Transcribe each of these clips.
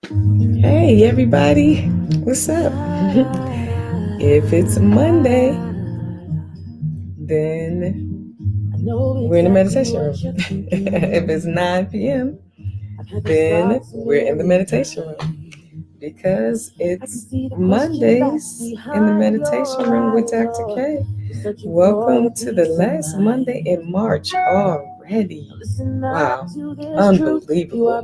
Hey everybody, what's up? If it's Monday, then we're in the meditation room. If it's 9 p.m., then we're in the meditation room because it's Mondays in the meditation room with Dr. K. Welcome to the last Monday in March already. Wow, unbelievable.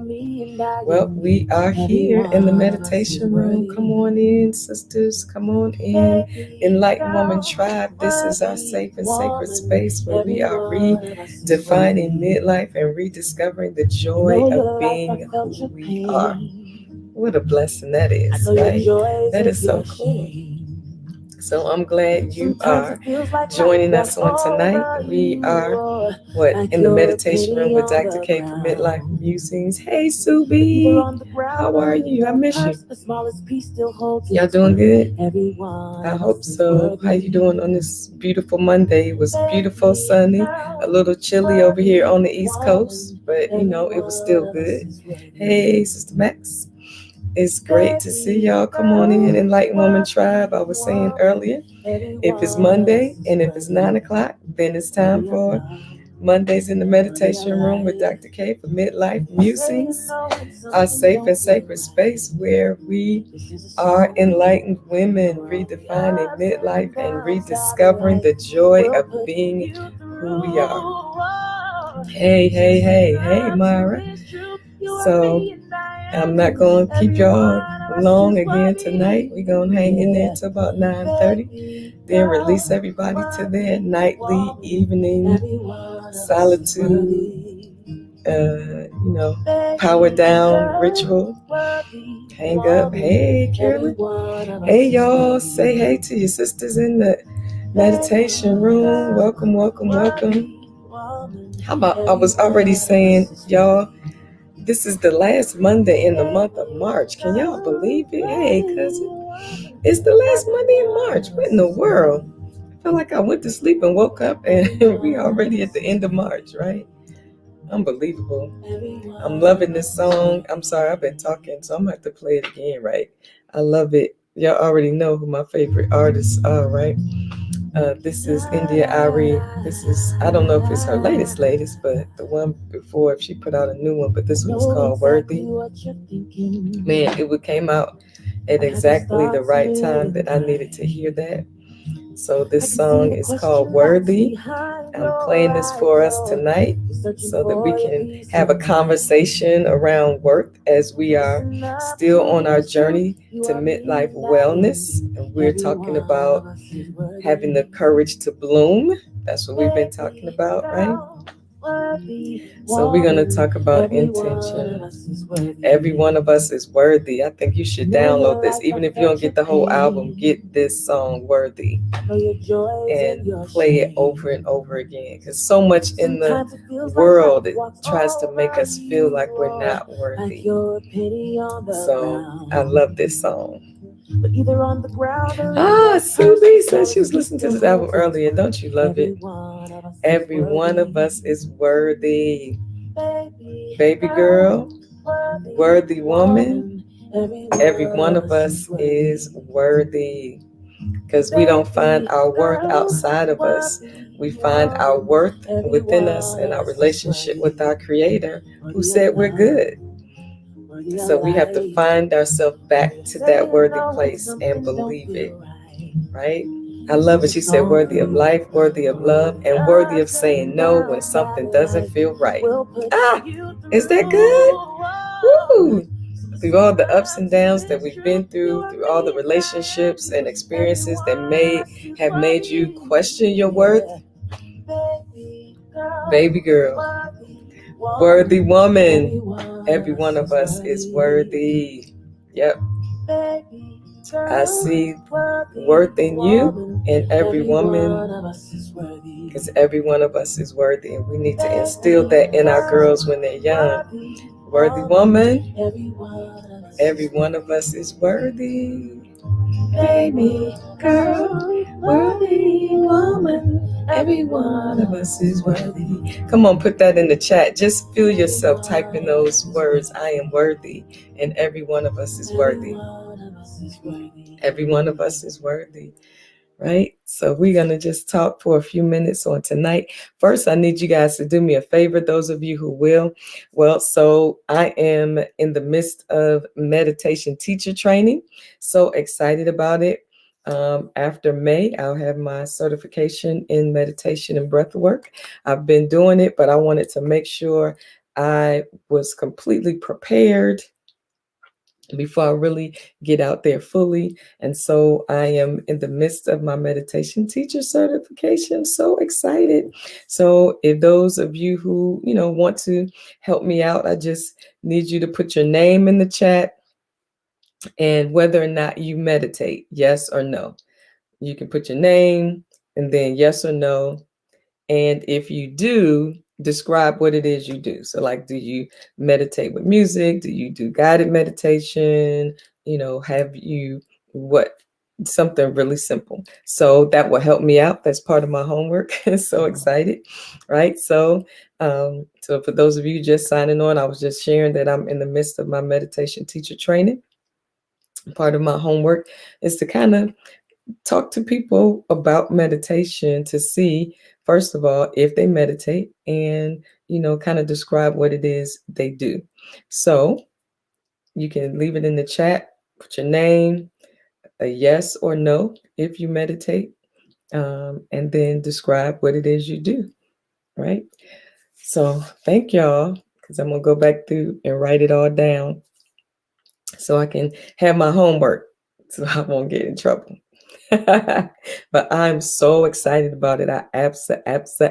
Well, we are here in the meditation room. Come on in, sisters. Come on in. Enlightened Woman Tribe. This is our safe and sacred space where we are redefining midlife and rediscovering the joy of being who we are. What a blessing that is, right? That is so cool. So I'm glad you are joining us on tonight. We are in the meditation room with Dr. K for Midlife Musings. Hey Subi, how are you? I miss you. Y'all doing good? I hope so. How you doing on this beautiful Monday? It was beautiful, sunny, a little chilly over here on the East Coast, but it was still good. Hey, Sister Max. It's great to see y'all. Come on in, Enlightened Woman Tribe. I was saying earlier, if it's Monday and if it's 9 o'clock, then it's time for Mondays in the Meditation Room with Dr. K for Midlife Musings, our safe and sacred space where we are enlightened women redefining midlife and rediscovering the joy of being who we are. Hey, Myra. So I'm not going to keep y'all long again tonight. We're going to hang in there till about 9:30. Then release everybody to their nightly, evening solitude, power down ritual. Hang up. Hey, Carolyn. Hey, y'all. Say hey to your sisters in the meditation room. Welcome. How about I was already saying, y'all, this is the last Monday in the month of March. Can y'all believe it? Hey, cousin. It's the last Monday in March. What in the world? I feel like I went to sleep and woke up and we already at the end of March, right? Unbelievable. I'm loving this song. I'm sorry, I've been talking, so I'm going to have to play it again, right? I love it. Y'all already know who my favorite artists are, right? This is India Ari. I don't know if it's her latest, but the one before, if she put out a new one, but this one is called Worthy. Man, it came out at exactly the right time that I needed to hear that. So this song is called Worthy. I'm playing this for us tonight so that we can have a conversation around worth as we are still on our journey to midlife wellness. And we're talking about having the courage to bloom. That's what we've been talking about, right? So we're going to talk about intention. Every one of us is worthy. I think you should download this. Even if you don't get the whole album, get this song Worthy and play it over and over again. Because so much in the world it tries to make us feel like we're not worthy. So I love this song. Subi said she was listening to this album earlier. Don't you love it? Every one of us is worthy. Baby girl, worthy woman. Every one of us is worthy. Because we don't find our worth outside of us. We find our worth within us and our relationship with our Creator, who said we're good. So we have to find ourselves back to that worthy place and believe it, right? I love it. She said, worthy of life, worthy of love, and worthy of saying no when something doesn't feel right. Is that good? Woo! Through all the ups and downs that we've been through all the relationships and experiences that have made you question your worth, baby girl, worthy woman. Every one of us is worthy. Yep. I see worth in you and every woman, because every one of us is worthy, and we need to instill that in our girls when they're young. Worthy woman, every one of us is worthy. baby, girl, worthy woman. Every one of us is worthy. Come on, put that in the chat. Just feel yourself typing those words. I am worthy, and every one of us is worthy. Every one of us is worthy. Right? So we're going to just talk for a few minutes on tonight. First, I need you guys to do me a favor, those of you who will. Well, so I am in the midst of meditation teacher training. So excited about it. After May, I'll have my certification in meditation and breath work. I've been doing it, but I wanted to make sure I was completely prepared before I really get out there fully. And so I am in the midst of my meditation teacher certification. So excited. So if those of you who, want to help me out, I just need you to put your name in the chat and whether or not you meditate, yes or no. You can put your name and then yes or no. And if you do, describe what it is you do. So like, do you meditate with music? Do you do guided meditation? Have you what? Something really simple. So that will help me out. That's part of my homework. So excited. Right. So for those of you just signing on, I was just sharing that I'm in the midst of my meditation teacher training. Part of my homework is to kind of talk to people about meditation to see, first of all, if they meditate and, kind of describe what it is they do. So you can leave it in the chat, put your name, a yes or no if you meditate, and then describe what it is you do, right? So thank y'all, because I'm going to go back through and write it all down so I can have my homework so I won't get in trouble. But I'm so excited about it. I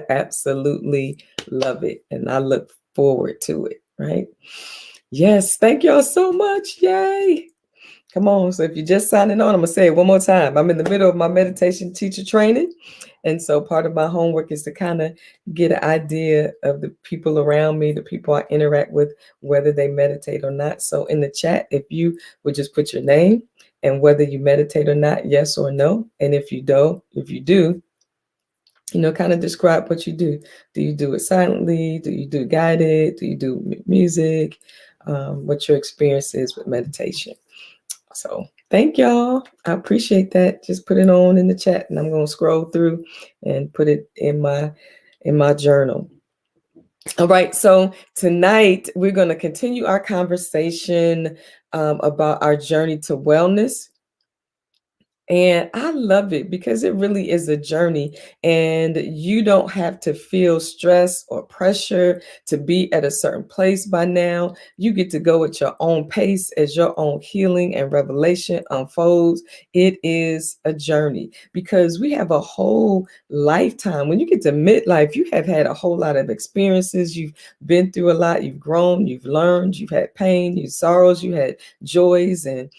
absolutely love it. And I look forward to it, right? Yes, thank y'all so much. Yay. Come on. So if you're just signing on, I'm going to say it one more time. I'm in the middle of my meditation teacher training. And so part of my homework is to kind of get an idea of the people around me, the people I interact with, whether they meditate or not. So in the chat, if you would just put your name and whether you meditate or not, yes or no. And if you do, kind of describe what you do. Do you do it silently? Do you do guided? Do you do music? What your experience is with meditation. So thank y'all. I appreciate that. Just put it on in the chat and I'm going to scroll through and put it in my journal. All right. So tonight we're going to continue our conversation about our journey to wellness. And I love it because it really is a journey and you don't have to feel stress or pressure to be at a certain place by now. You get to go at your own pace as your own healing and revelation unfolds. It is a journey because we have a whole lifetime. When you get to midlife, you have had a whole lot of experiences. You've been through a lot. You've grown, you've learned, you've had pain, you've sorrows, you had joys and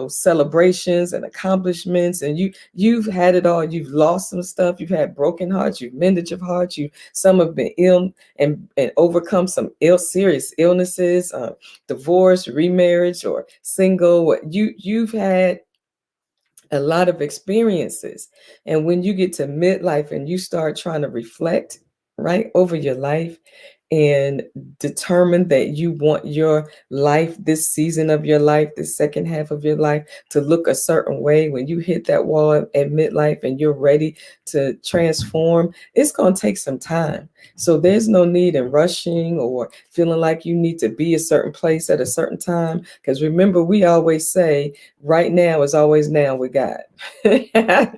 celebrations and accomplishments, and you've had it all. You've lost some stuff. You've had broken hearts. You've mended your heart. Some have been ill and overcome some serious illnesses, divorce, remarriage, or single. You've had a lot of experiences, and when you get to midlife and you start trying to reflect right over your life and determine that you want your life, this season of your life, this second half of your life, to look a certain way. When you hit that wall at midlife and you're ready to transform, it's going to take some time. So there's no need in rushing or feeling like you need to be a certain place at a certain time. Because remember, we always say, right now is always now with God,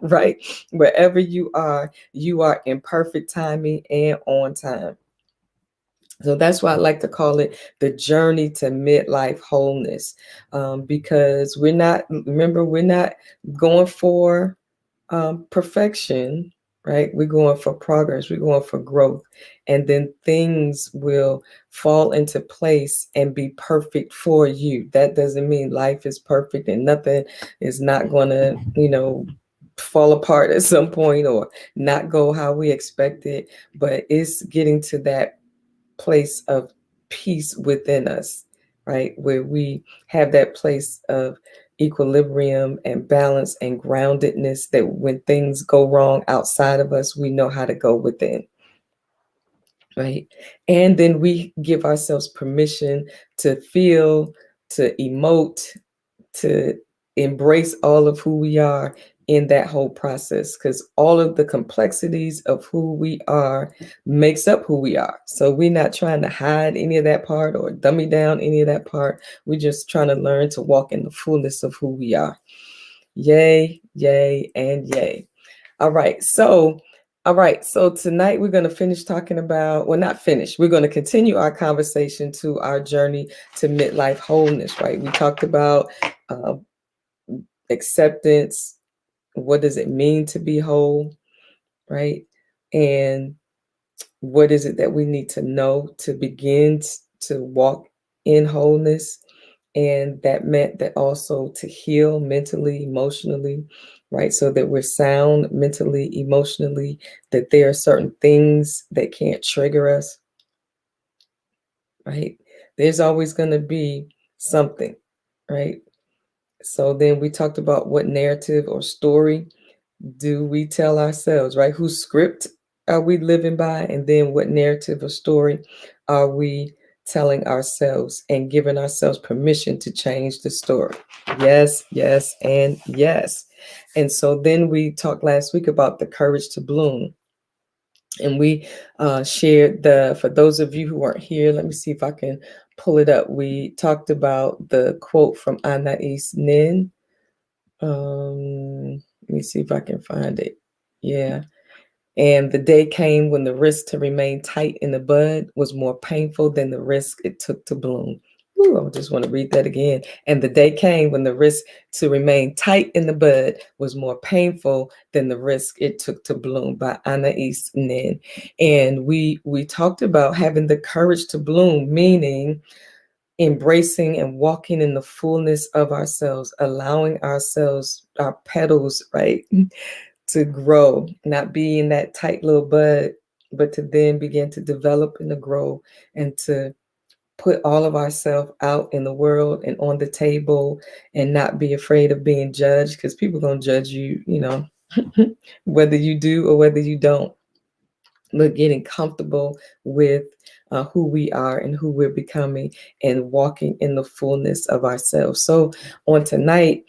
right? Wherever you are in perfect timing and on time. So that's why I like to call it the journey to midlife wholeness, because we're not going for perfection, right? We're going for progress. We're going for growth. And then things will fall into place and be perfect for you. That doesn't mean life is perfect and nothing is not going to, fall apart at some point or not go how we expected. But it's getting to that place of peace within us, right? Where we have that place of equilibrium and balance and groundedness, that when things go wrong outside of us, we know how to go within, right? And then we give ourselves permission to feel, to emote, to embrace all of who we are in that whole process, because all of the complexities of who we are makes up who we are. So we're not trying to hide any of that part or dummy down any of that part. We're just trying to learn to walk in the fullness of who we are. Yay, yay, and yay. All right, so tonight we're going to finish talking about, well, not finish, we're going to continue our conversation to our journey to midlife wholeness, right? We talked about uh, acceptance. What does it mean to be whole, right? And what is it that we need to know to begin to walk in wholeness? And that meant that also to heal mentally, emotionally, right? So that we're sound mentally, emotionally, that there are certain things that can't trigger us, right? There's always going to be something, right? So then we talked about what narrative or story do we tell ourselves, right? Whose script are we living by? And then what narrative or story are we telling ourselves and giving ourselves permission to change the story? Yes, yes, and yes. And so then we talked last week about the courage to bloom. And we shared for those of you who weren't here, let me see if I can pull it up. We talked about the quote from Anais Nin. Let me see if I can find it. Yeah. And the day came when the risk to remain tight in the bud was more painful than the risk it took to bloom. Ooh, I just want to read that again. And the day came when the risk to remain tight in the bud was more painful than the risk it took to bloom, by Anais Nin. And we talked about having the courage to bloom, meaning embracing and walking in the fullness of ourselves, allowing ourselves, our petals, right, to grow, not be in that tight little bud, but to then begin to develop and to grow and to put all of ourselves out in the world and on the table, and not be afraid of being judged, because people are going to judge you, whether you do or whether you don't. But getting comfortable with who we are and who we're becoming, and walking in the fullness of ourselves. So on tonight,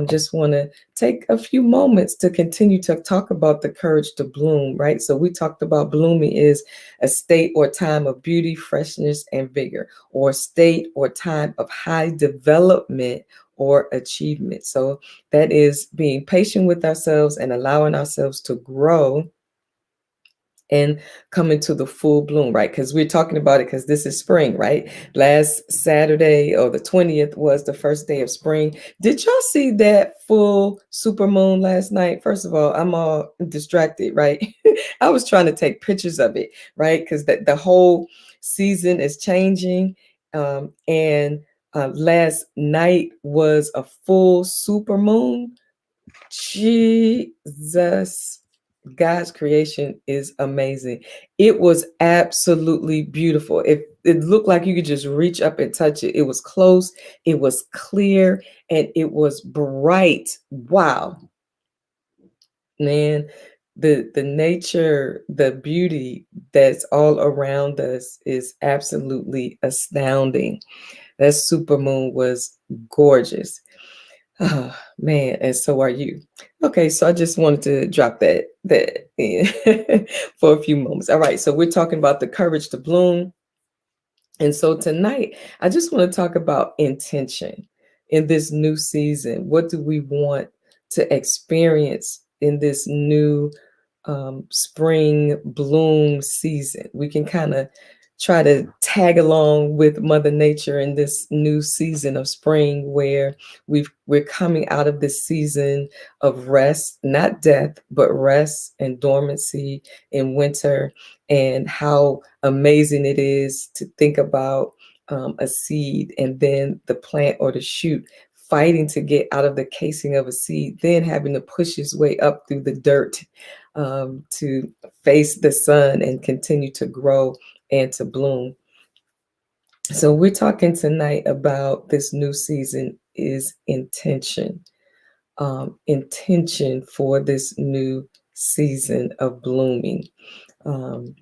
just want to take a few moments to continue to talk about the courage to bloom, right? So we talked about blooming is a state or time of beauty, freshness, and vigor, or state or time of high development or achievement. So that is being patient with ourselves and allowing ourselves to grow and come into the full bloom, right? Because we're talking about it because this is spring, right? Last Saturday, or the 20th, was the first day of spring. Did y'all see that full super moon last night? First of all, I'm all distracted, right? I was trying to take pictures of it, right? Because the whole season is changing. And last night was a full super moon. Jesus, God's creation is amazing. It was absolutely beautiful. It looked like you could just reach up and touch it. It was close, it was clear, and it was bright. Wow, man. The nature, the beauty that's all around us is absolutely astounding. That supermoon was gorgeous. Oh man, and so are you. Okay, so I just wanted to drop that in for a few moments. All right, so we're talking about the courage to bloom. And so tonight, I just want to talk about intention in this new season. What do we want to experience in this new spring bloom season? We can kind of try to tag along with Mother Nature in this new season of spring, where we're coming out of this season of rest, not death, but rest and dormancy in winter. And how amazing it is to think about a seed, and then the plant or the shoot fighting to get out of the casing of a seed, then having to push his way up through the dirt to face the sun and continue to grow and to bloom. So we're talking tonight about this new season is intention. Intention for this new season of blooming. Um,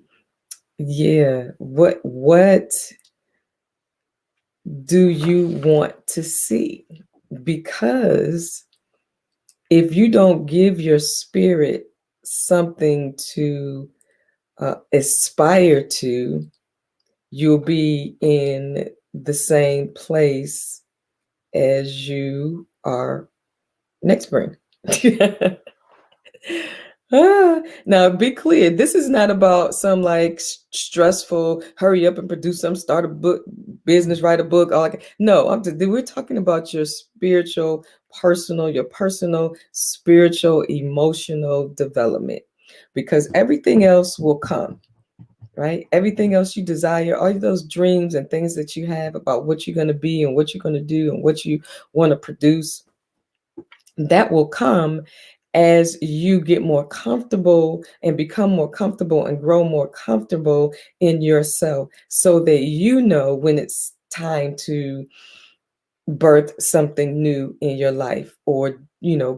yeah, what do you want to see? Because if you don't give your spirit something to aspire to, you'll be in the same place as you are next spring. Now, be clear. This is not about some like stressful hurry up and produce some start a book business, write a book. All like no, we're talking about your spiritual, your personal, spiritual, emotional development, because everything else will come. Right? Everything else you desire, all those dreams and things that you have about what you're going to be and what you're going to do and what you want to produce, that will come as you get more comfortable and become more comfortable and grow more comfortable in yourself, so that you know when it's time to birth something new in your life, or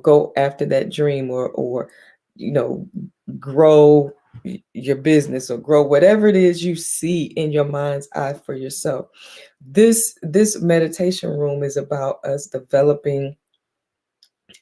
go after that dream, or you know grow your business, or grow whatever it is you see in your mind's eye for yourself. This meditation room is about us developing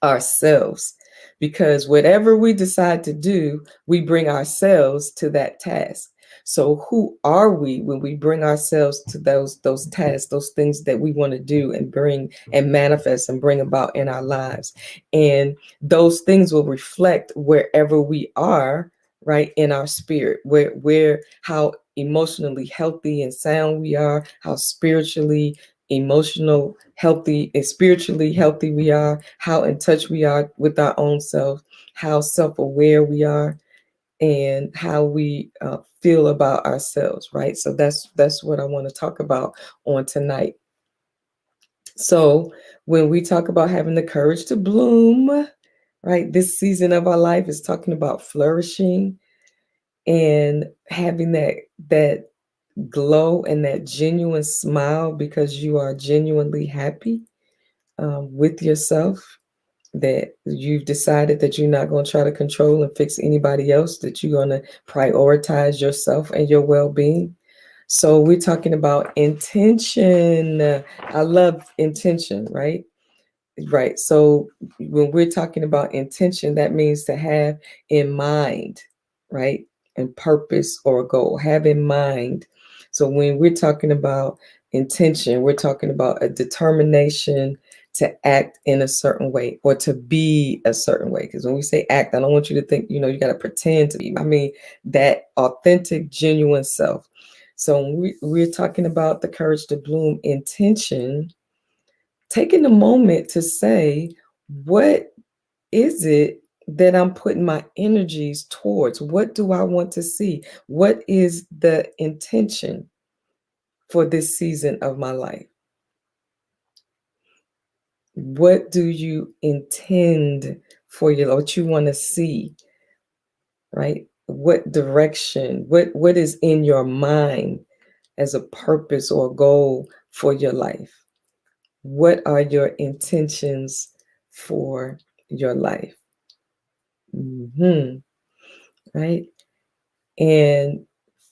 ourselves, because whatever we decide to do, we bring ourselves to that task. So who are we when we bring ourselves to those tasks, those things that we want to do and bring and manifest and bring about in our lives? And those things will reflect wherever we are, right, in our spirit, where how emotionally healthy and sound we are, how spiritually emotional healthy and spiritually healthy we are, how in touch we are with our own self, how self-aware we are, and how we feel about ourselves, right? So that's what I want to talk about on tonight. So when we talk about having the courage to bloom, right, this season of our life is talking about flourishing and having that glow and that genuine smile because you are genuinely happy with yourself, that you've decided that you're not going to try to control and fix anybody else, that you're going to prioritize yourself and your well-being. So we're talking about intention. I love intention, right? Right. So when we're talking about intention, that means to have in mind, right? And purpose or goal, have in mind. So when we're talking about intention, we're talking about a determination to act in a certain way or to be a certain way. Because when we say act, I don't want you to think, you got to pretend to be. I mean, that authentic, genuine self. So when we're talking about the courage to bloom intention, taking a moment to say, what is it that I'm putting my energies towards? What do I want to see? What is the intention for this season of my life? What do you intend for what you want to see, right? What direction? What is in your mind as a purpose or goal for your life? What are your intentions for your life? Right. And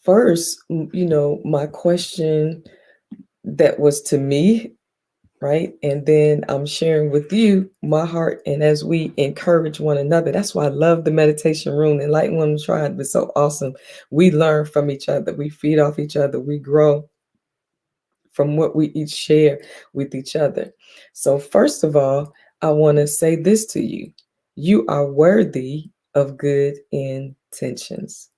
first, my question that was to me, right? And then I'm sharing with you my heart. And as we encourage one another, that's why I love the meditation room. And Light One Tribe is so awesome. We learn from each other, we feed off each other, we grow from what we each share with each other. So, first of all, I want to say this to you: you are worthy of good intentions.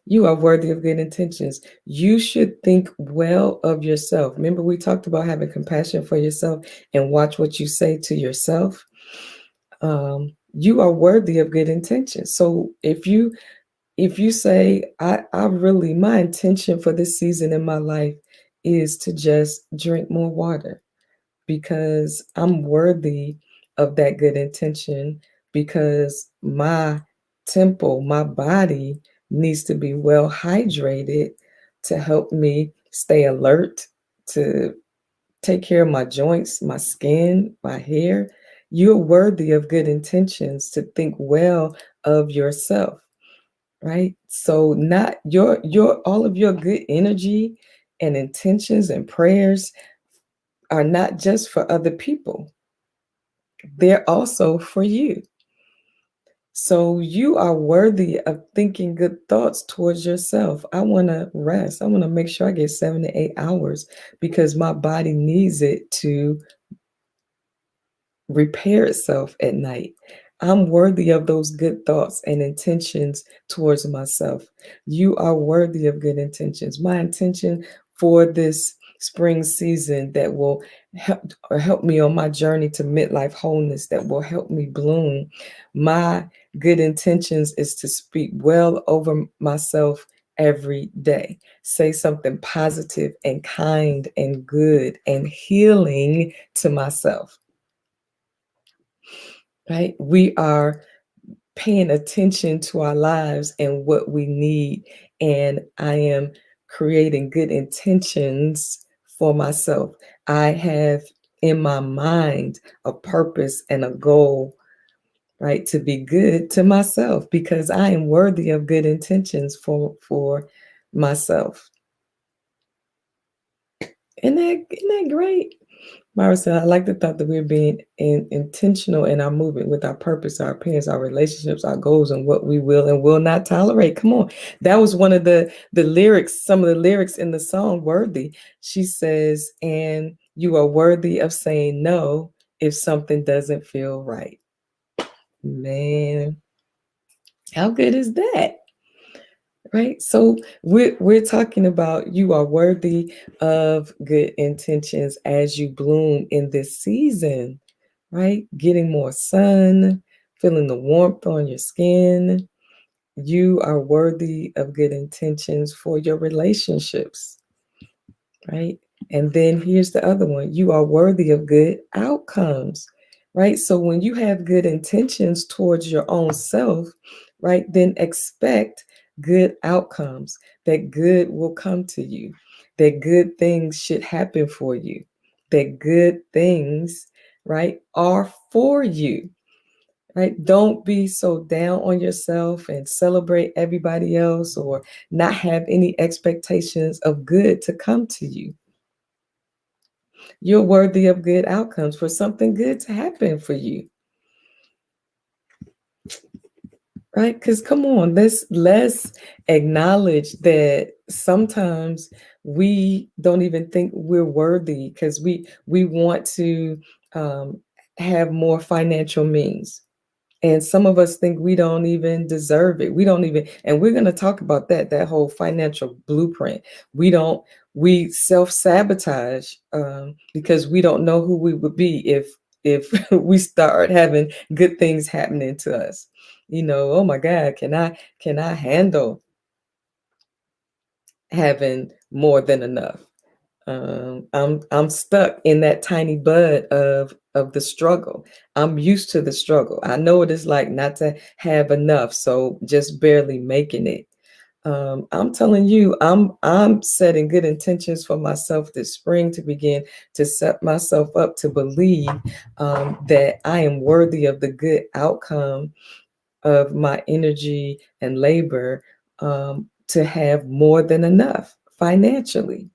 You are worthy of good intentions. You should think well of yourself. Remember, we talked about having compassion for yourself and watch what you say to yourself. You are worthy of good intentions. So if you say, I really, my intention for this season in my life is to just drink more water, because I'm worthy of that good intention, because my temple, my body needs to be well hydrated to help me stay alert, to take care of my joints, my skin, my hair. You're worthy of good intentions to think well of yourself, right? So not your all of your good energy and intentions and prayers are not just for other people. They're also for you. So you are worthy of thinking good thoughts towards yourself. I want to rest. I want to make sure I get 7 to 8 hours because my body needs it to repair itself at night. I'm worthy of those good thoughts and intentions towards myself. You are worthy of good intentions. My intention for this spring season that will help me on my journey to midlife wholeness, that will help me bloom. My good intentions is to speak well over myself every day. Say something positive and kind and good and healing to myself, right? We are paying attention to our lives and what we need. And I am creating good intentions for myself. I have in my mind a purpose and a goal, right? To be good to myself because I am worthy of good intentions for myself. Isn't that great? Myra said, I like the thought that we're being intentional in our movement with our purpose, our opinions, our relationships, our goals, and what we will and will not tolerate. Come on. That was one of the lyrics, some of the lyrics in the song, Worthy. She says, and you are worthy of saying no if something doesn't feel right. Man, how good is that? Right? So we're talking about you are worthy of good intentions as you bloom in this season, right? Getting more sun, feeling the warmth on your skin. You are worthy of good intentions for your relationships, right? And then here's the other one, you are worthy of good outcomes, right? So when you have good intentions towards your own self, right, then expect good outcomes, that good will come to you, that good things should happen for you, that good things, right, are for you. Right? Don't be so down on yourself and celebrate everybody else or not have any expectations of good to come to you. You're worthy of good outcomes for something good to happen for you, right? Because come on, let's acknowledge that sometimes we don't even think we're worthy because we want to um, have more financial means. And some of us think we don't even deserve it. We don't even, and we're going to talk about that whole financial blueprint. We don't, we self-sabotage because we don't know who we would be if we start having good things happening to us. You know, oh my God, can I handle having more than enough? I'm stuck in that tiny bud of the struggle. I'm used to the struggle. I know what it's like not to have enough, so just barely making it. I'm telling you, I'm setting good intentions for myself this spring to begin to set myself up to believe that I am worthy of the good outcome of my energy and labor to have more than enough financially,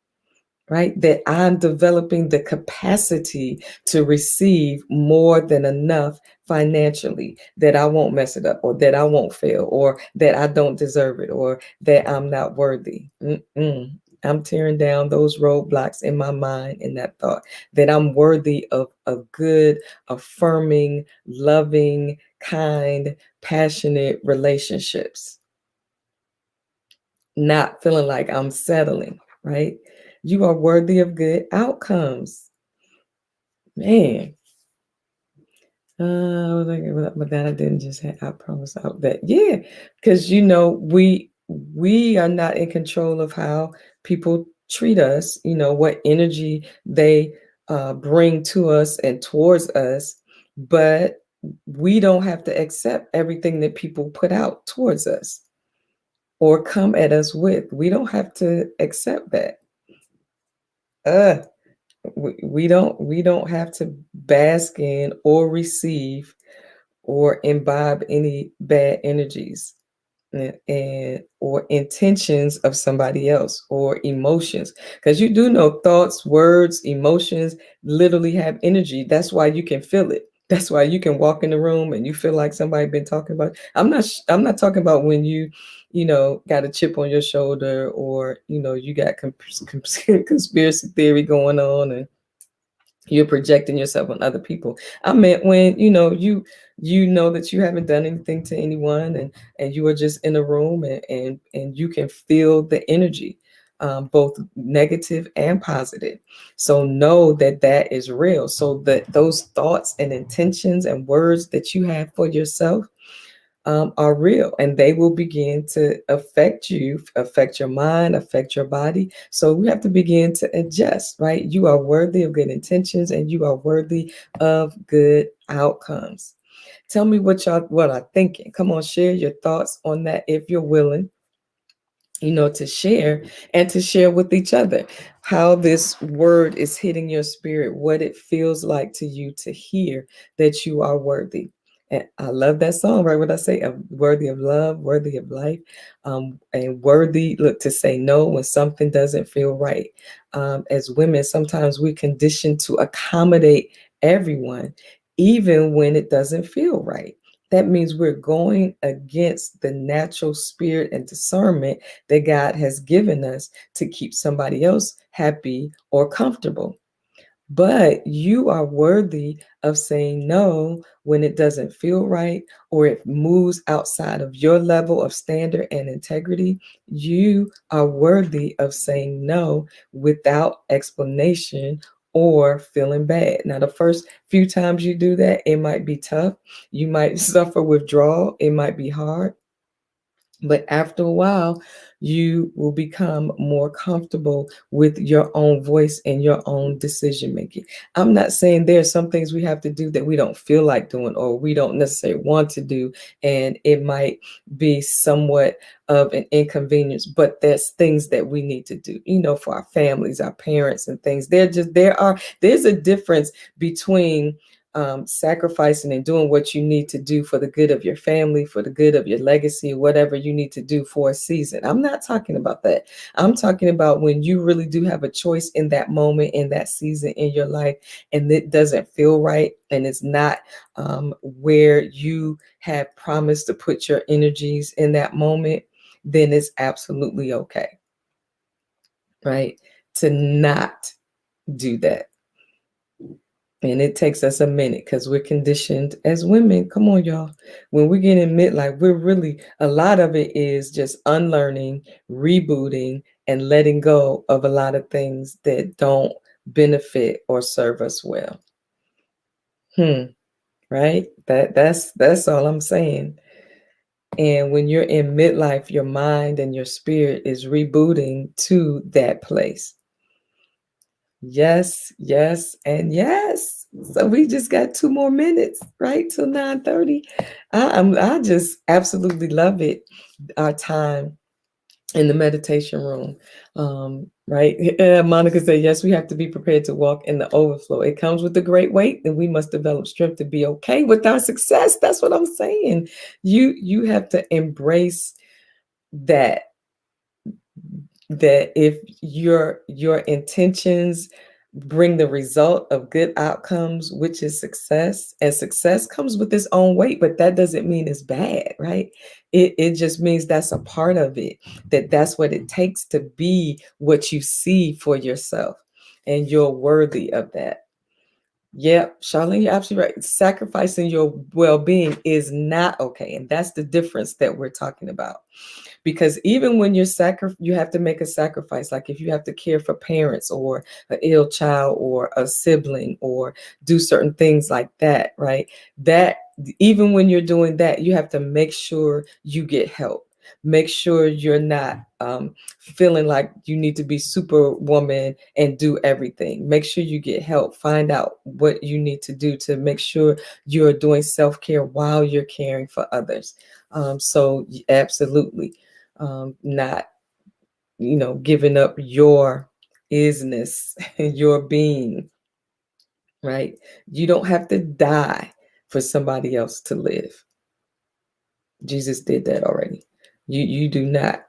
right? That I'm developing the capacity to receive more than enough financially, that I won't mess it up, or that I won't fail, or that I don't deserve it, or that I'm not worthy. I'm tearing down those roadblocks in my mind in that thought that I'm worthy of good, affirming, loving, kind, passionate relationships, not feeling like I'm settling, right? You are worthy of good outcomes. Man. I was like, but that I didn't just have, I promise out that. Yeah. Because we are not in control of how people treat us, what energy they bring to us and towards us, but we don't have to accept everything that people put out towards us or come at us with. We don't have to accept that. Uh, We don't have to bask in or receive or imbibe any bad energies and or intentions of somebody else or emotions, because you do know thoughts, words, emotions literally have energy. That's why you can feel it. That's why you can walk in the room and you feel like somebody been talking about. I'm not talking about when you got a chip on your shoulder, or you got conspiracy theory going on and you're projecting yourself on other people. I meant when you know that you haven't done anything to anyone, and you are just in a room, and you can feel the energy, both negative and positive. So know that that is real. So that those thoughts and intentions and words that you have for yourself, are real, and they will begin to affect you, affect your mind, affect your body. So we have to begin to adjust, right? You are worthy of good intentions, and you are worthy of good outcomes. Tell me what I'm thinking. Come on, share your thoughts on that if you're willing, to share, and to share with each other how this word is hitting your spirit, what it feels like to you to hear that you are worthy. And I love that song, right? What I say, worthy of love, worthy of life, and worthy, look, to say no when something doesn't feel right. As women, sometimes we condition to accommodate everyone, even when it doesn't feel right. That means we're going against the natural spirit and discernment that God has given us to keep somebody else happy or comfortable. But you are worthy of saying no when it doesn't feel right, or it moves outside of your level of standard and integrity. You are worthy of saying no without explanation or feeling bad. Now, the first few times you do that, it might be tough. You might suffer withdrawal. It might be hard. But after a while, you will become more comfortable with your own voice and your own decision making. I'm not saying there are some things we have to do that we don't feel like doing or we don't necessarily want to do, and it might be somewhat of an inconvenience, but there's things that we need to do, for our families, our parents, and things. There's a difference between sacrificing and doing what you need to do for the good of your family, for the good of your legacy, whatever you need to do for a season. I'm not talking about that. I'm talking about when you really do have a choice in that moment, in that season in your life, and it doesn't feel right, and it's not where you have promised to put your energies in that moment, then it's absolutely okay, right? To not do that. And it takes us a minute because we're conditioned as women. Come on, y'all. When we get in midlife, a lot of it is just unlearning, rebooting, and letting go of a lot of things that don't benefit or serve us well. Right? That's all I'm saying. And when you're in midlife, your mind and your spirit is rebooting to that place. Yes, yes, and yes. So we just got 2 more minutes, right, till 9:30. I just absolutely love it. Our time in the meditation room, right? Monica said, "Yes, we have to be prepared to walk in the overflow. It comes with a great weight, and we must develop strength to be okay with our success." That's what I'm saying. You have to embrace that if your intentions bring the result of good outcomes, which is success, and success comes with its own weight, but that doesn't mean it's bad, right? It just means that's a part of it, that's what it takes to be what you see for yourself, and you're worthy of that. Yep, Charlene, you're absolutely right. Sacrificing your well-being is not okay, and that's the difference that we're talking about. Because even when you have to make a sacrifice, like if you have to care for parents or an ill child or a sibling or do certain things like that, right? That even when you're doing that, you have to make sure you get help. Make sure you're not feeling like you need to be superwoman and do everything. Make sure you get help. Find out what you need to do to make sure you're doing self-care while you're caring for others. So absolutely, not giving up your isness, your being, right? You don't have to die for somebody else to live. Jesus did that already. You do not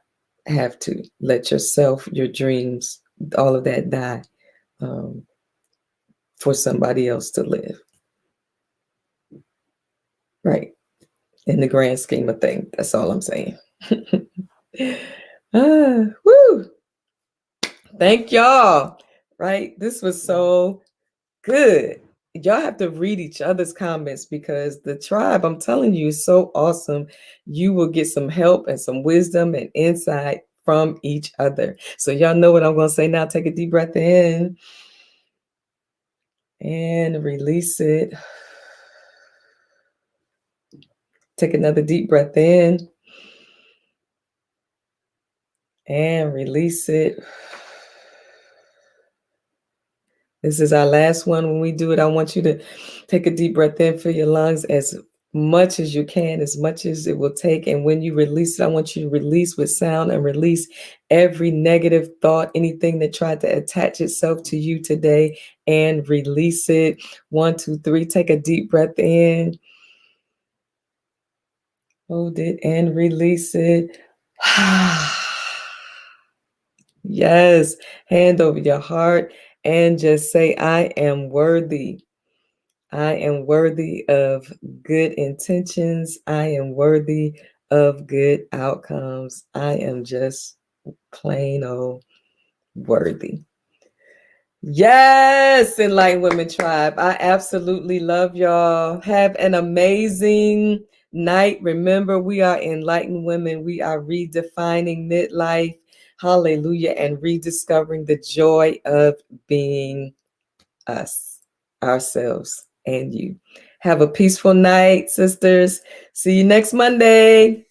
have to let yourself, your dreams, all of that die for somebody else to live. Right. In the grand scheme of things. That's all I'm saying. Woo! Thank y'all. Right? This was so good. Y'all have to read each other's comments because the tribe, I'm telling you, is so awesome. You will get some help and some wisdom and insight from each other. So y'all know what I'm going to say now. Take a deep breath in and release it. Take another deep breath in and release it. This is our last one. When we do it, I want you to take a deep breath in, fill your lungs as much as you can, as much as it will take. And when you release it, I want you to release with sound and release every negative thought, anything that tried to attach itself to you today, and release it. 1, 2, 3. Take a deep breath in. Hold it and release it. Yes. Hand over your heart and just say, I am worthy. I am worthy of good intentions. I am worthy of good outcomes. I am just plain old worthy. Yes, Enlightened Women Tribe. I absolutely love y'all. Have an amazing night. Remember, we are enlightened women. We are redefining midlife. Hallelujah. And rediscovering the joy of being us, ourselves, and you. Have a peaceful night, sisters. See you next Monday.